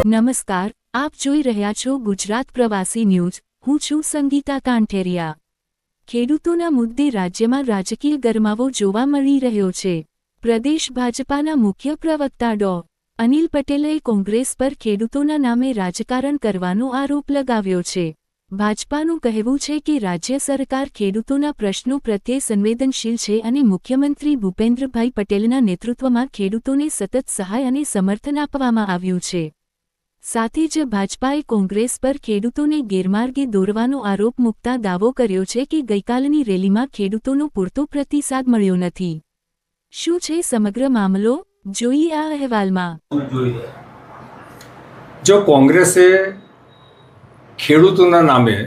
નમસ્કાર, આપ જોઈ રહ્યા છો ગુજરાત પ્રવાસી ન્યૂઝ। હું છું સંગીતા કાંઠેરિયા। ખેડૂતોના મુદ્દે રાજ્યમાં રાજકીય ગરમાવો જોવા મળી રહ્યો છે। પ્રદેશ ભાજપાના મુખ્ય પ્રવક્તા ડો. અનિલ પટેલે કોંગ્રેસ પર ખેડૂતોના નામે રાજકારણ કરવાનો આરોપ લગાવ્યો છે। ભાજપાનું કહેવું છે કે રાજ્ય સરકાર ખેડૂતોના પ્રશ્નો પ્રત્યે સંવેદનશીલ છે અને મુખ્યમંત્રી ભૂપેન્દ્રભાઈ પટેલના નેતૃત્વમાં ખેડૂતોને સતત સહાય અને સમર્થન આપવામાં આવ્યું છે। સાથે જ ભાજપાએ કોંગ્રેસ પર ખેડૂતોને ગેરમાર્ગે દોરવાનો આરોપ મૂકતા દાવો કર્યો છે કે ગઈકાલની રેલીમાં ખેડૂતોનો પૂરતો પ્રતિસાદ મળ્યો નથી। શું છે સમગ્ર મામલો? જોઈએ આ અહેવાલમાં। જો કોંગ્રેસે ખેડૂતોના નામે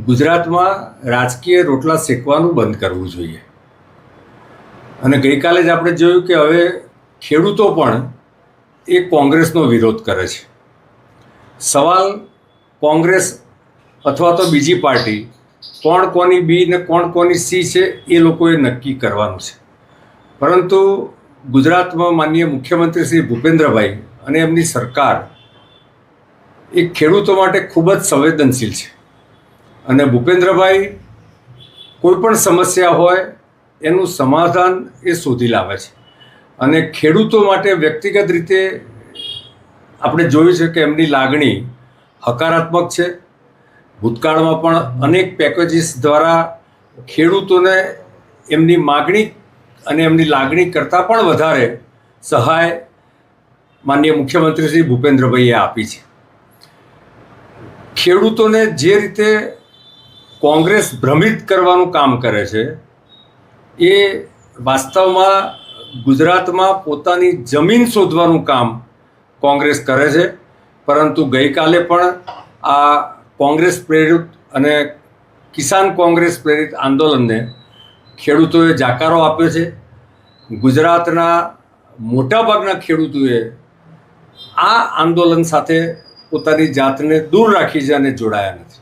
ગુજરાતમાં રાજકીય રોટલા શેકવાનું બંધ કરવું જોઈએ અને ગઈકાલે જ આપણે જોયું કે હવે ખેડૂતો પણ એ કોંગ્રેસનો વિરોધ કરે છે। સવાલ કોંગ્રેસ અથવા તો બીજી પાર્ટી કોણ કોની બી ને કોણ કોની સી છે એ લોકોએ નક્કી કરવાનું છે, પરંતુ ગુજરાતમાં માનનીય મુખ્યમંત્રી શ્રી ભૂપેન્દ્રભાઈ અને એમની સરકાર એ ખેડૂતો માટે ખૂબ જ સંવેદનશીલ છે અને ભૂપેન્દ્રભાઈ કોઈ પણ સમસ્યા હોય એનું સમાધાન એ શોધી લાવે છે અને ખેડૂતો માટે વ્યક્તિગત રીતે આપણે જોયું છે કે એમની લાગણી હકારાત્મક છે। ભૂતકાળમાં પણ અનેક પેકેજીસ દ્વારા ખેડૂતોને એમની માગણી અને એમની લાગણી કરતાં પણ વધારે સહાય માનનીય મુખ્યમંત્રી શ્રી ભૂપેન્દ્રભાઈએ આપી છે। ખેડૂતોને જે રીતે કોંગ્રેસ ભ્રમિત કરવાનું કામ કરે છે એ વાસ્તવમાં ગુજરાતમાં પોતાની જમીન શોધવાનું કામ કોંગ્રેસ કરે છે, પરંતુ ગઈકાલે પણ આ કોંગ્રેસ પ્રેરિત અને કિસાન કોંગ્રેસ પ્રેરિત આંદોલનને ખેડૂતોએ જાકારો આપ્યો છે। ગુજરાતના મોટાભાગના ખેડૂતોએ આ આંદોલન સાથે પોતાની જાતને દૂર રાખી છે અને જોડાયા નથી।